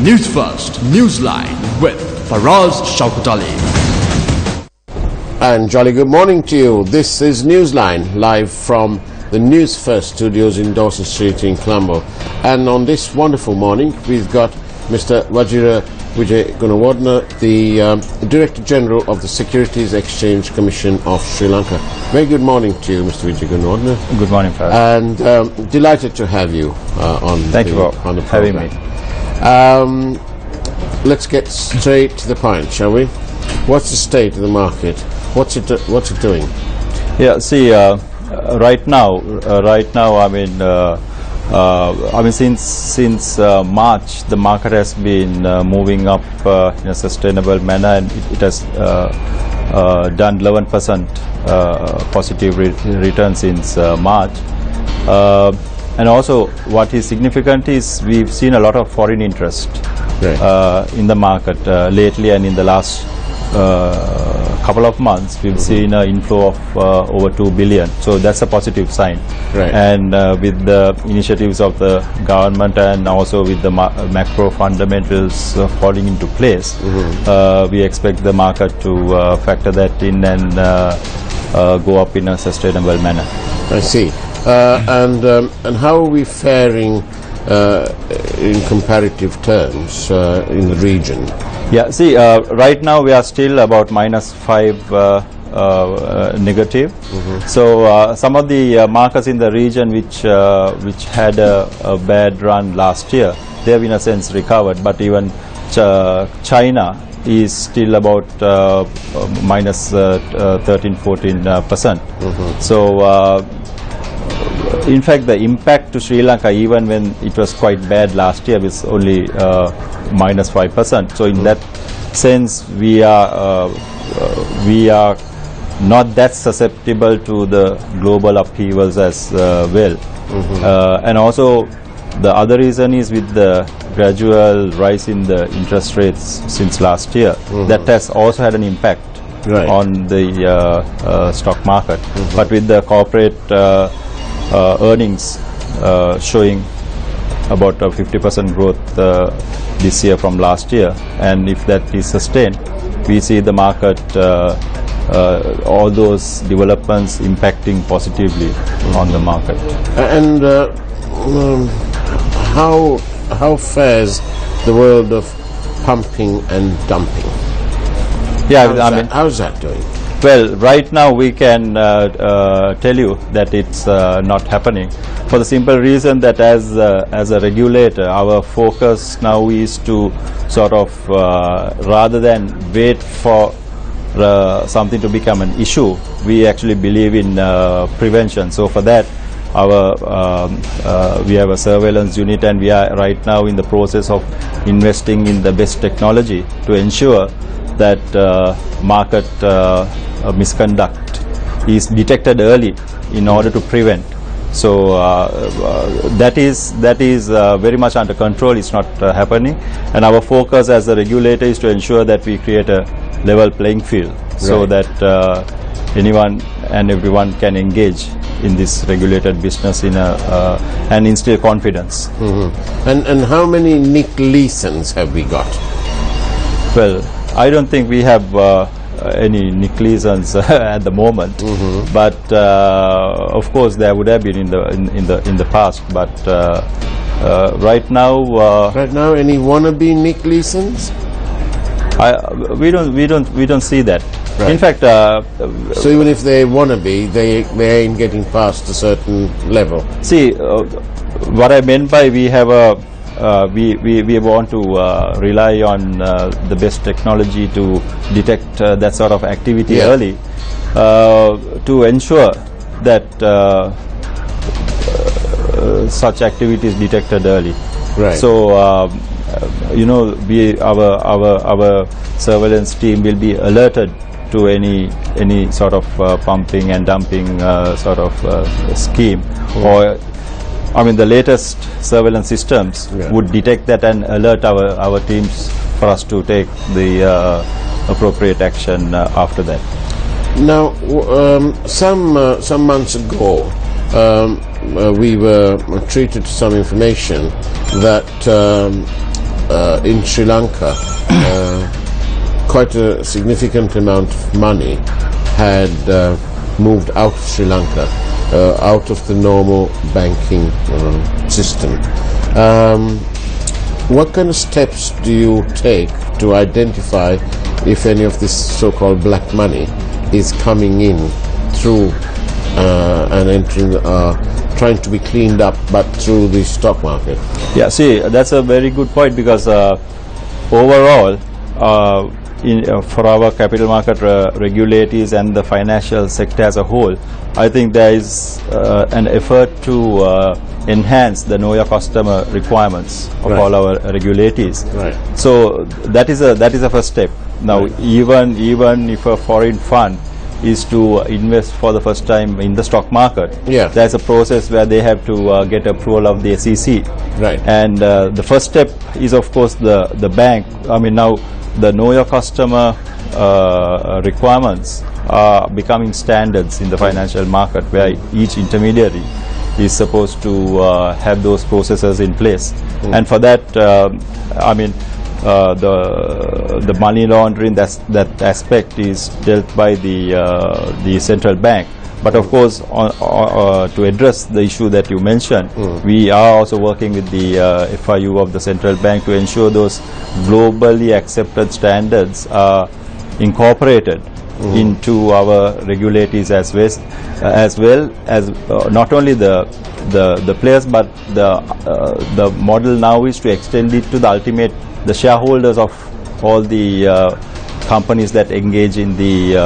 Newsfirst, Newsline with Faraz Shaukat. And jolly good morning to you. This is Newsline, live from the Newsfirst studios in Dawson Street in Colombo. And on this wonderful morning, we've got Mr. Vajira Vijay Gunawardena, the Director General of the Securities Exchange Commission of Sri Lanka. Very good morning to you, Mr. Vijay Gunawardena. Good morning, Faraz. And delighted to have you on Thank you for on the having program. me. Let's get straight to the point, shall we? What's the state of the market? What's it doing? Yeah, see, right now, since March, the market has been moving up in a sustainable manner, and it has done 11% positive return since March. And also, what is significant is we've seen a lot of foreign interest in the market lately, and in the last couple of months we've seen an inflow of over 2 billion. So that's a positive sign. And with the initiatives of the government and also with the macro fundamentals falling into place, we expect the market to factor that in and go up in a sustainable manner. I see. And how are we faring in comparative terms in the region? Yeah, see, right now we are still about -5 negative. So some of the markets in the region which had a bad run last year, they have in a sense recovered, but even China is still about -13-14%. So in fact, the impact to Sri Lanka, even when it was quite bad last year, was only -5%. So in that sense, we are not that susceptible to the global upheavals as well. And also, the other reason is with the gradual rise in the interest rates since last year, that has also had an impact on the stock market. But with the corporate earnings showing about a 50% growth this year from last year, and if that is sustained, we see the market, all those developments impacting positively on the market. And how fares the world of pumping and dumping? Yeah, how's that doing? Well, right now we can tell you that it's not happening, for the simple reason that as a regulator, our focus now is to sort of rather than wait for something to become an issue, we actually believe in prevention. So for that, we have a surveillance unit, and we are right now in the process of investing in the best technology to ensure that market misconduct is detected early in order to prevent. So that is very much under control. It's not happening, and our focus as a regulator is to ensure that we create a level playing field, so that anyone and everyone can engage in this regulated business in and instill confidence. And how many Nick Leesons have we got? Well, I don't think we have any Nick Leesons at the moment, but of course there would have been in the past. But right now, any wannabe Nick Leesons? We don't see that. In fact, so even if they wannabe, they ain't getting past a certain level. See, what I meant by we have a. We want to rely on the best technology to detect that sort of activity early, to ensure that such activity is detected early. So our surveillance team will be alerted to any sort of pumping and dumping sort of scheme, or the latest surveillance systems would detect that and alert our teams for us to take the appropriate action after that. Now, some months ago, we were treated to some information that in Sri Lanka, quite a significant amount of money had moved out of Sri Lanka, out of the normal banking system. What kind of steps do you take to identify if any of this so-called black money is coming in through and entering, trying to be cleaned up, but through the stock market? Yeah, see, that's a very good point, because overall, for our capital market regulators and the financial sector as a whole, I think there is an effort to enhance the know your customer requirements of all our regulators. Right. So that is a first step. Now, even if a foreign fund is to invest for the first time in the stock market, there's a process where they have to get approval of the SEC. Right. And the first step is, of course, the bank. I mean, now the know your customer requirements are becoming standards in the financial market, where each intermediary is supposed to have those processes in place. And for that, I mean, the money laundering, that aspect is dealt by the central bank. But of course, to address the issue that you mentioned, we are also working with the FIU of the central bank to ensure those globally accepted standards are incorporated into our regulators as well as not only the players, but the model now is to extend it to the shareholders of all the companies that engage in the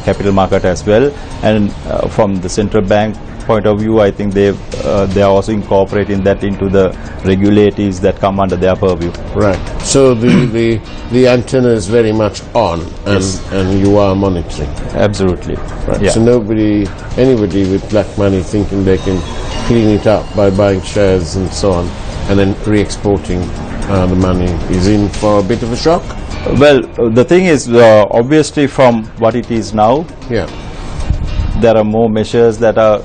capital market as well. And from the central bank point of view, I think they are also incorporating that into the regulators that come under their purview. Right. So the antenna is very much on, and you are monitoring. Absolutely. Right. Yeah. So anybody with black money thinking they can clean it up by buying shares and so on, and then re-exporting the money, is in for a bit of a shock? Well, the thing is, obviously from what it is now, there are more measures that are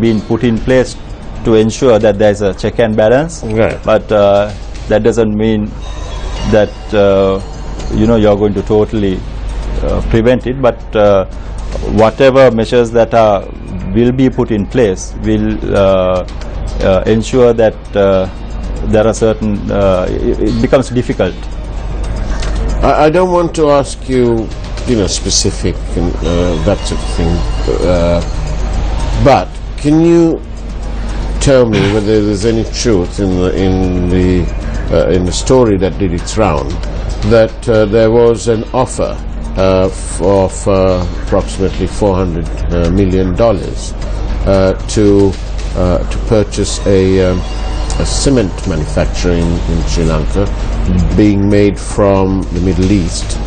being put in place to ensure that there is a check and balance. Right. But that doesn't mean that you're going to totally prevent it. But whatever measures that will be put in place will ensure that there are certain. It becomes difficult. I don't want to ask you, specific and that sort of thing, but can you tell me whether there's any truth in the story that did its round, that there was an offer of approximately $400 million to purchase a cement manufacturer in Sri Lanka, being made from the Middle East,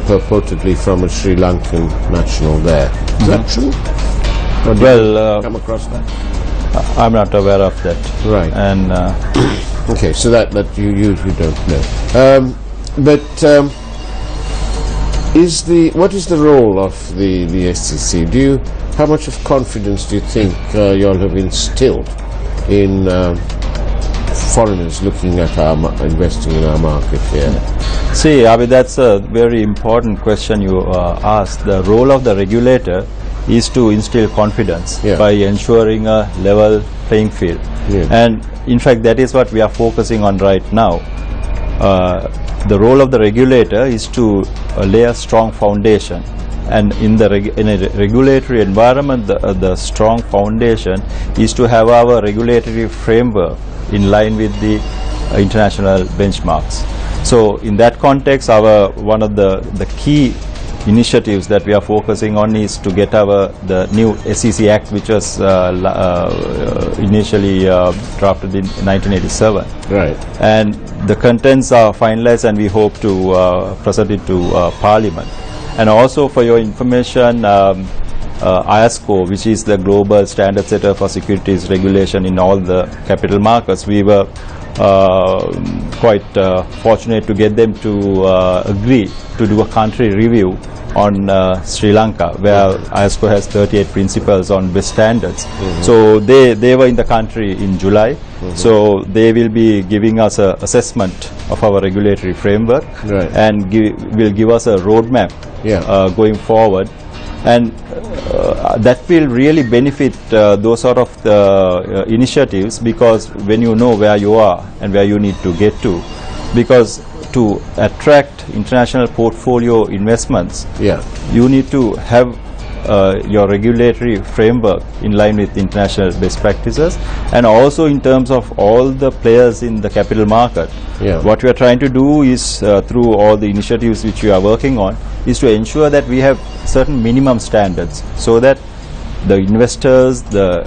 purportedly from a Sri Lankan national there. Is that true? Or did you come across that? I'm not aware of that. Right. And okay, so that you don't know. What is the role of the SEC? How much of confidence do you think you all have instilled in foreigners looking at investing in our market here? See, Abhi, that's a very important question you asked. The role of the regulator is to instill confidence by ensuring a level playing field. And in fact, that is what we are focusing on right now. The role of the regulator is to lay a strong foundation. And in a regulatory environment, the strong foundation is to have our regulatory framework in line with the international benchmarks. So in that context, one of the key initiatives that we are focusing on is to get the new SEC Act, which was initially drafted in 1987. Right. And the contents are finalized, and we hope to present it to Parliament. And also, for your information, ISCO, which is the global standard setter for securities regulation in all the capital markets, we were quite fortunate to get them to agree to do a country review on Sri Lanka, where ISCO has 38 principles on best standards. So they were in the country in July. So they will be giving us an assessment of our regulatory framework, and will give us a roadmap going forward, and that will really benefit those sort of the initiatives, because when you know where you are and where you need to get to, because to attract international portfolio investments, you need to have your regulatory framework in line with international best practices, and also in terms of all the players in the capital market. What we are trying to do is, through all the initiatives which we are working on, is to ensure that we have certain minimum standards, so that the investors, the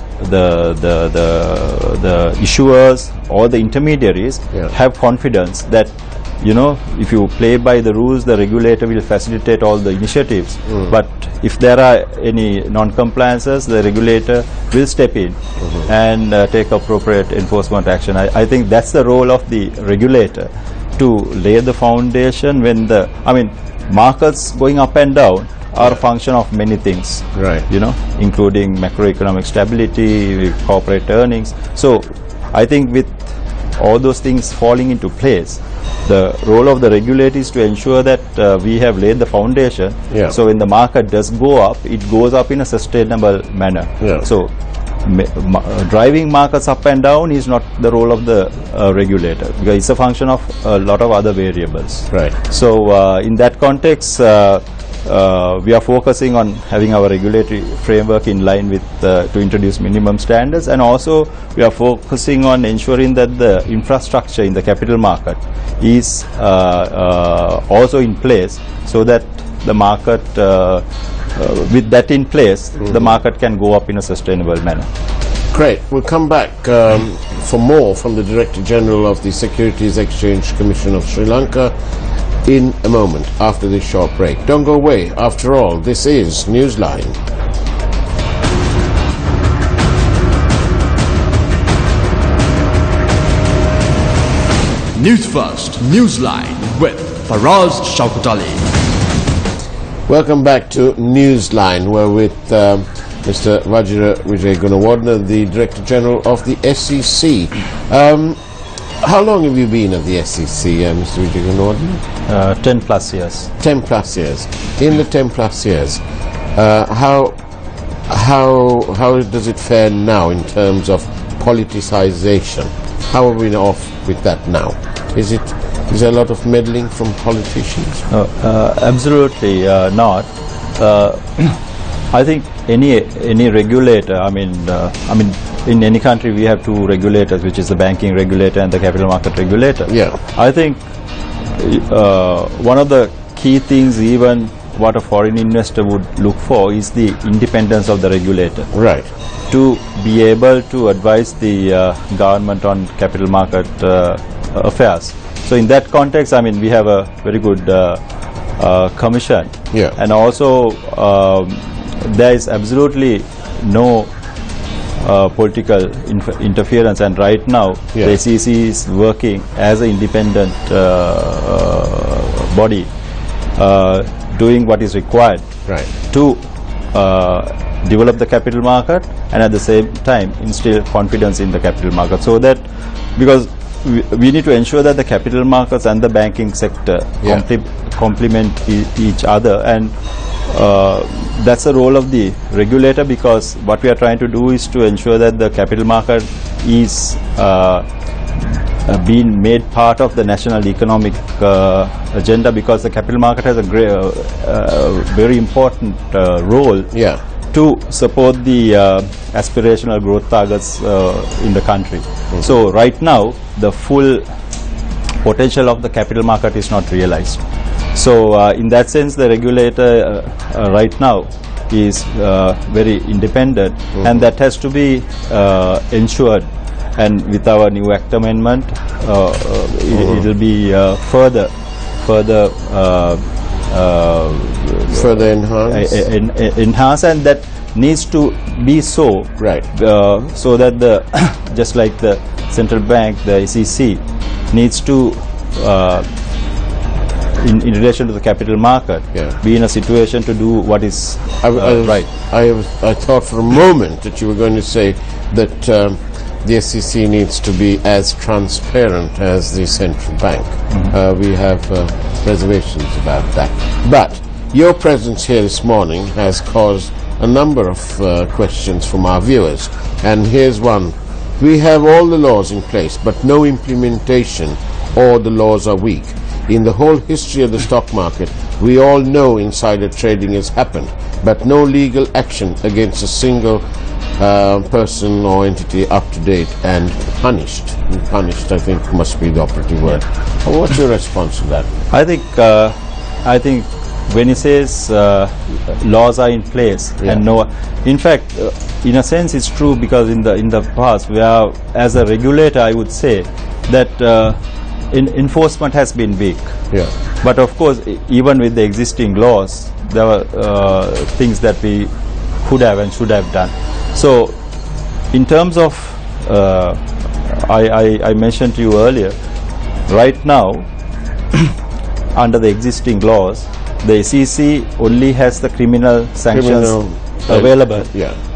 issuers, or the intermediaries have confidence that, you know, if you play by the rules, the regulator will facilitate all the initiatives. But if there are any non-compliances, the regulator will step in and take appropriate enforcement action. I think that's the role of the regulator, to lay the foundation when markets going up and down are a function of many things, you know, including macroeconomic stability, corporate earnings. So I think with all those things falling into place, the role of the regulator is to ensure that we have laid the foundation. So when the market does go up, it goes up in a sustainable manner. So driving markets up and down is not the role of the regulator, because it's a function of a lot of other variables. So in that context, we are focusing on having our regulatory framework in line with to introduce minimum standards, and also we are focusing on ensuring that the infrastructure in the capital market is also in place, so that the market, with that in place, the market can go up in a sustainable manner. Great. We'll come back for more from the Director General of the Securities Exchange Commission of Sri Lanka in a moment, after this short break. Don't go away. After all, this is Newsline. Newsfirst, Newsline with Faraz Shaukat Ali. Welcome back to Newsline. We're with Mr. Vajira Vijay Gunawardena, the Director General of the SEC. How long have you been at the SEC, Mr. Vijay Gunawardena? 10 plus years. 10 plus years. In the 10 plus years, how does it fare now in terms of politicization? How are we off with that now? Is there a lot of meddling from politicians? Absolutely not. I think any regulator, in any country we have two regulators, which is the banking regulator and the capital market regulator. I think one of the key things, even what a foreign investor would look for, is the independence of the regulator. To be able to advise the government on capital market affairs. So in that context, we have a very good commission, and also there is absolutely no political interference, and right now the SEC is working as an independent body, doing what is required to develop the capital market, and at the same time instill confidence in the capital market, so that, because we need to ensure that the capital markets and the banking sector complement each other, and that's the role of the regulator, because what we are trying to do is to ensure that the capital market is being made part of the national economic agenda, because the capital market has a very important role to support the aspirational growth targets in the country. So right now the full potential of the capital market is not realized. So in that sense, the regulator right now is very independent, and that has to be ensured. And with our new Act amendment, it will be further enhanced, and that needs to be so, so that the just like the central bank, the SEC, needs to, in relation to the capital market, be in a situation to do what is right. I thought for a moment that you were going to say that the SEC needs to be as transparent as the central bank. We have reservations about that. But your presence here this morning has caused a number of questions from our viewers. And here's one. We have all the laws in place, but no implementation, or the laws are weak. In the whole history of the stock market, we all know insider trading has happened, but no legal action against a single person or entity up to date and punished. And punished, I think, must be the operative word. What's your response to that? I think when he says laws are in place and no, in fact, in a sense, it's true, because in the past, we are, as a regulator, I would say that enforcement has been weak. But of course, even with the existing laws, there were things that we could have and should have done. So, in terms of, I mentioned to you earlier, right now, under the existing laws, the SEC only has the criminal sanctions available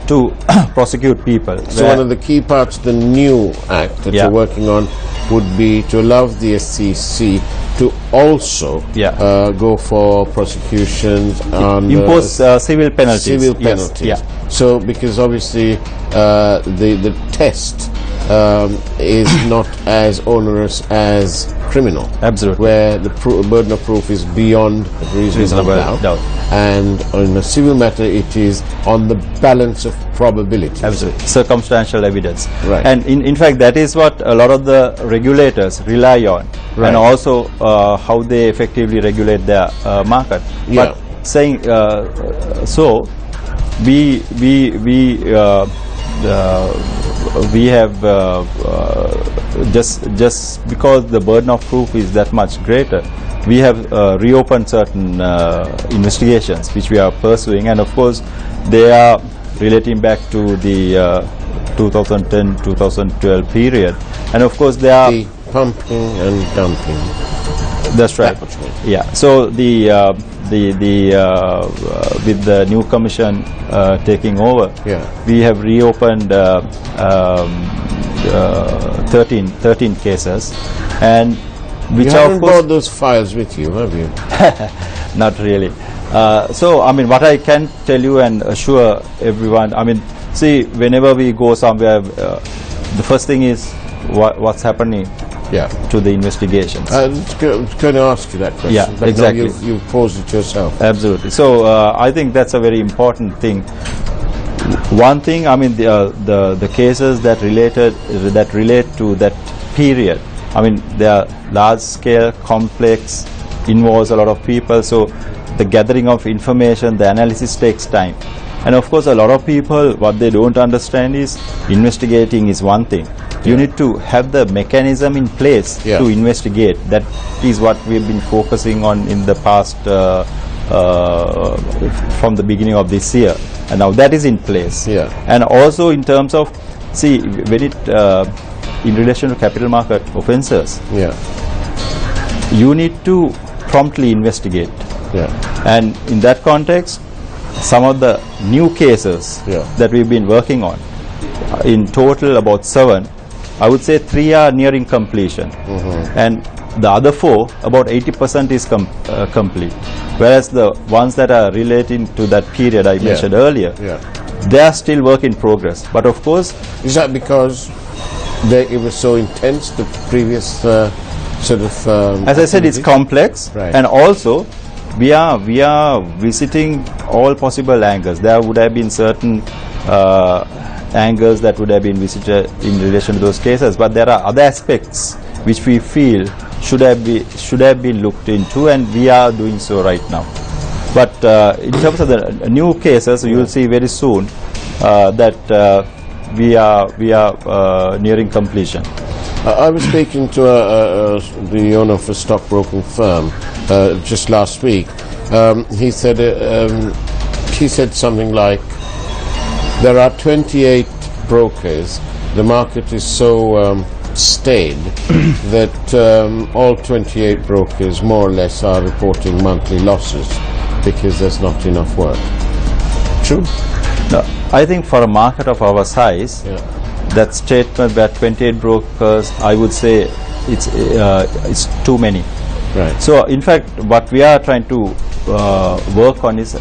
to prosecute people. So one of the key parts of the new act that you're working on would be to allow the SEC to also go for prosecutions and impose civil penalties. So because obviously the test is not as onerous as criminal. Absolutely. Where the burden of proof is beyond reasonable doubt. And in a civil matter, it is on the balance of probability. Absolutely. Circumstantial evidence. Right. And in fact, that is what a lot of the regulators rely on. And also how they effectively regulate their market. But saying so, we have just because the burden of proof is that much greater, we have reopened certain investigations which we are pursuing, and of course they are relating back to the 2010-2012 period, and of course they are the pumping and dumping. That's right. Yeah. So with the new commission taking over, we have reopened 13 cases, and which you haven't brought those files with you, have you? Not really. So I mean, what I can tell you and assure everyone, I mean, see, whenever we go somewhere, the first thing is what's happening to the investigations. I was going to ask you that question, but exactly. You posed it yourself. Absolutely. So I think that's a very important thing. One thing, I mean, the cases that relate to that period, I mean, they are large scale, complex, involves a lot of people, so the gathering of information, the analysis takes time. And of course, a lot of people, what they don't understand is investigating is one thing. You need to have the mechanism in place to investigate. That is what we've been focusing on in the past, from the beginning of this year. And now that is in place. And also in terms of, see, when it, in relation to capital market offences, you need to promptly investigate. And in that context, some of the new cases that we've been working on, in total about 7, I would say 3 are nearing completion, and the other 4, about 80% is complete. Whereas the ones that are relating to that period I mentioned earlier, they are still work in progress. But of course, is that because it was so intense, the previous sort of? As I said, it's complex, and also we are visiting all possible angles. There would have been certain angles that would have been visited in relation to those cases, but there are other aspects which we feel should have been looked into, and we are doing so right now. But in terms of the new cases, you will see very soon that we are nearing completion. I was speaking to the owner of a stockbroking firm just last week. He said something like, there are 28 brokers. The market is so stayed, that all 28 brokers more or less are reporting monthly losses because there's not enough work. True? No, I think for a market of our size, that statement that 28 brokers, I would say it's too many. Right. So in fact, what we are trying to work on is,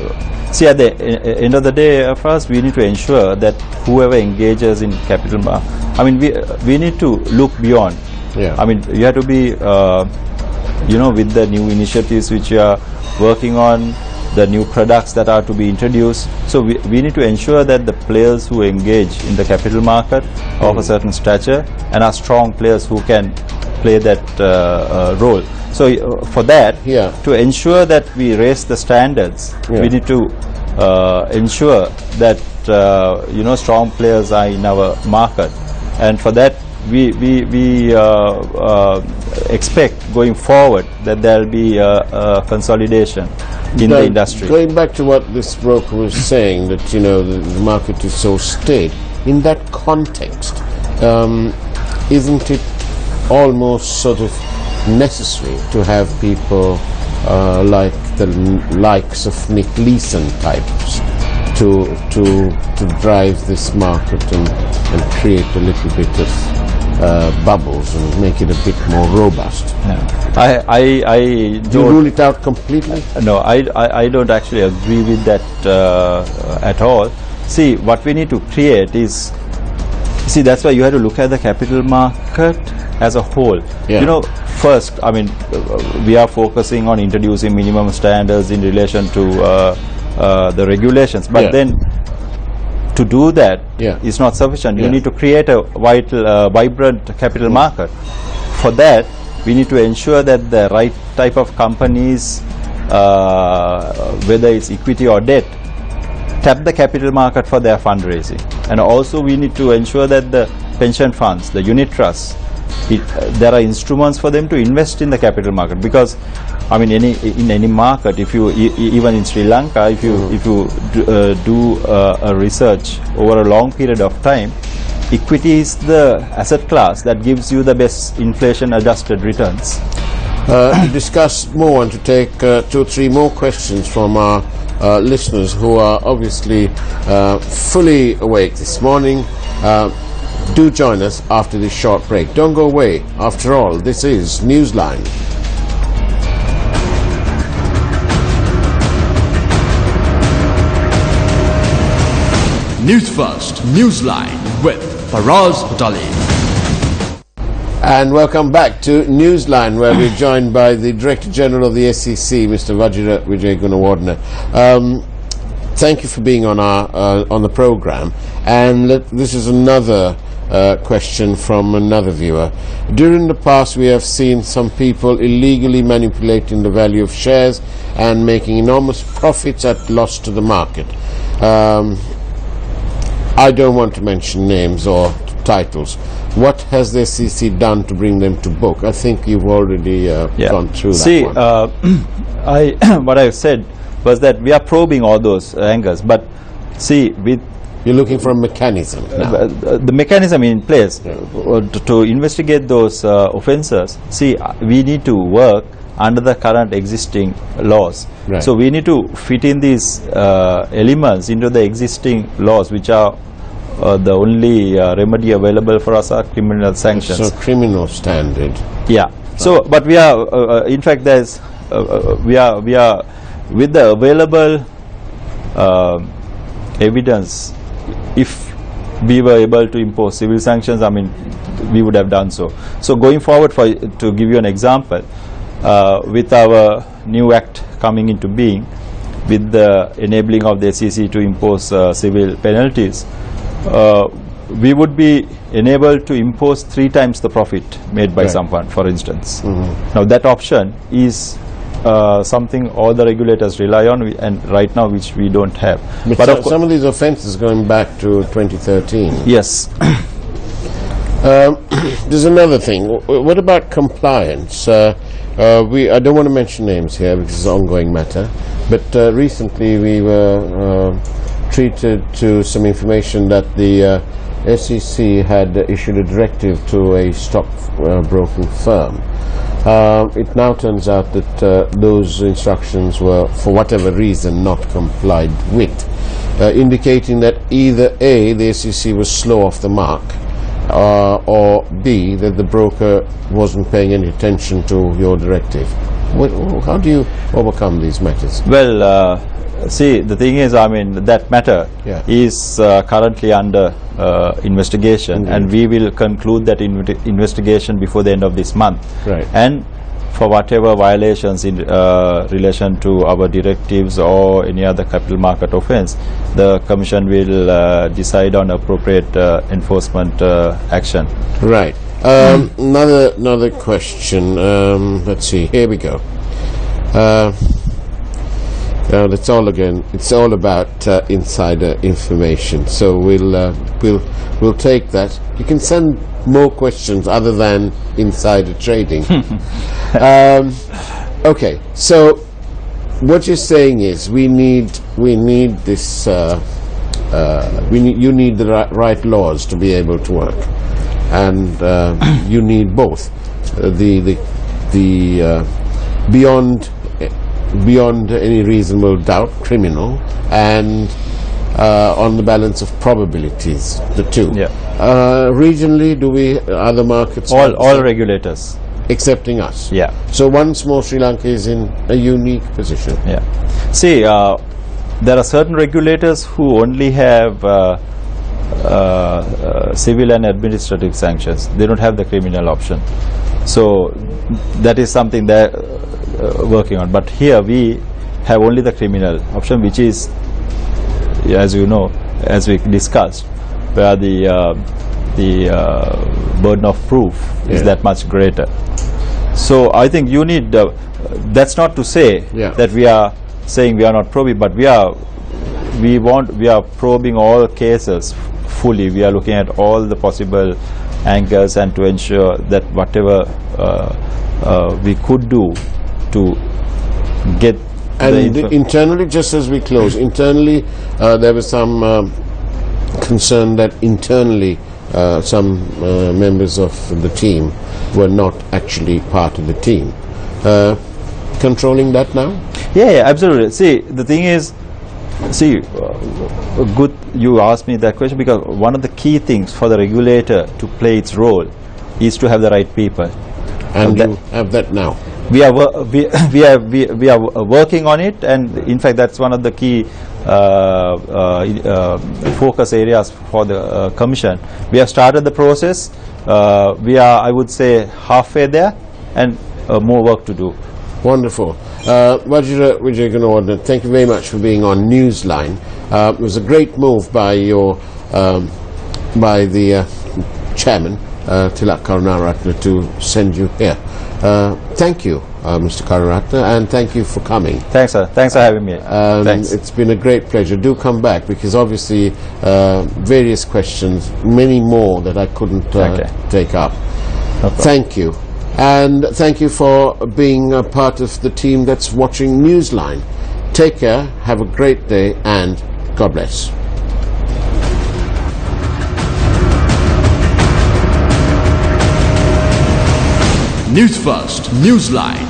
see, at the end of the day, for us, we need to ensure that whoever engages in capital market, I mean, we need to look beyond. Yeah. I mean, you have to be, with the new initiatives which you are working on, the new products that are to be introduced. So we need to ensure that the players who engage in the capital market of a certain stature and are strong players who can play that role. So for that, to ensure that we raise the standards, we need to ensure that strong players are in our market, and for that we expect going forward that there will be a consolidation in the industry. Going back to what this broker was saying, that the market is so staid. In that context, isn't it almost sort of necessary to have people like the likes of Nick Leeson types to drive this market and create a little bit of bubbles and make it a bit more robust? I Do you rule it out completely? No, I don't actually agree with that at all. See, what we need to create is, that's why you have to look at the capital market as a whole. First, I mean, we are focusing on introducing minimum standards in relation to the regulations, but then to do that is not sufficient. You need to create a vibrant capital market. For that, we need to ensure that the right type of companies, whether it's equity or debt, tap the capital market for their fundraising. And also we need to ensure that the pension funds, the unit trusts, there are instruments for them to invest in the capital market, because I mean in any market, if you even in Sri Lanka, if you do a research over a long period of time, equity is the asset class that gives you the best inflation adjusted returns. To discuss more and to take 2 or 3 more questions from our listeners who are obviously fully awake this morning, do join us after this short break. Don't go away. After all, this is Newsline. Newsfirst, Newsline with Faraz Patali. And welcome back to Newsline, where we're joined by the Director General of the SEC, Mr. Vajira Vijay Gunawardena. Thank you for being on the program. And this is another question from another viewer. During the past, we have seen some people illegally manipulating the value of shares and making enormous profits at loss to the market. I don't want to mention names or titles. What has the SEC done to bring them to book? I think you've already gone through that one. What I said was that we are probing all those angles, but see, you're looking for a mechanism now. The mechanism in place to investigate those offences. See, we need to work under the current existing laws. Right. So we need to fit in these elements into the existing laws, which are the only remedy available for us are criminal sanctions. So criminal standard. Yeah. So, but we are, in fact, there's we are with the available evidence. If we were able to impose civil sanctions, I mean, we would have done so. So going forward, to give you an example, with our new act coming into being, with the enabling of the SEC to impose civil penalties, we would be enabled to impose 3 times the profit made by someone, for instance. Now that option is something all the regulators rely on, and right now which we don't have. But some of these offences going back to 2013. Yes. There's another thing. What about compliance? I don't want to mention names here because it's an ongoing matter, but recently we were treated to some information that the SEC had issued a directive to a stockbroking firm. It now turns out that those instructions were, for whatever reason, not complied with, indicating that either A, the SEC was slow off the mark, or B, that the broker wasn't paying any attention to your directive. How do you overcome these matters? Well, see, the thing is, I mean, that matter is currently under investigation, and we will conclude that investigation before the end of this month. Right. And for whatever violations in relation to our directives or any other capital market offence, the Commission will decide on appropriate enforcement action. Right. Another question. Let's see. Here we go. It's all about insider information. So we'll take that. You can send more questions other than insider trading. Okay. So what you're saying is you need the right laws to be able to work, and you need both the beyond any reasonable doubt criminal and on the balance of probabilities, the two. Yeah. Regionally, do we other markets? All regulators. Excepting us. Yeah. So once more, Sri Lanka is in a unique position. Yeah. See, there are certain regulators who only have civil and administrative sanctions. They don't have the criminal option. So that is something that working on. But here we have only the criminal option, which is, as you know, as we discussed, where the burden of proof is that much greater. So I think you need. That's not to say that we are saying we are not probing, but we are probing all cases fully. We are looking at all the possible angles and to ensure that whatever we could do to get. And internally, just as we close, internally there was some concern that internally some members of the team were not actually part of the team. Controlling that now? Yeah, absolutely. See, the thing is, good you asked me that question, because one of the key things for the regulator to play its role is to have the right people. And you have that now. We are working on it, and in fact that's one of the key focus areas for the Commission. We have started the process. We are, I would say, halfway there, and more work to do. Wonderful. Vajira Wijayanathan, thank you very much for being on Newsline. It was a great move by the chairman, Tilak Karunaratne, to send you here. Thank you, Mr. Karunaratne, and thank you for coming. Thanks, sir. Thanks for having me. Thanks. It's been a great pleasure. Do come back, because obviously various questions, many more that I couldn't take up. No, thank you. And thank you for being a part of the team that's watching Newsline. Take care, have a great day, and God bless. Newsfirst, Newsline.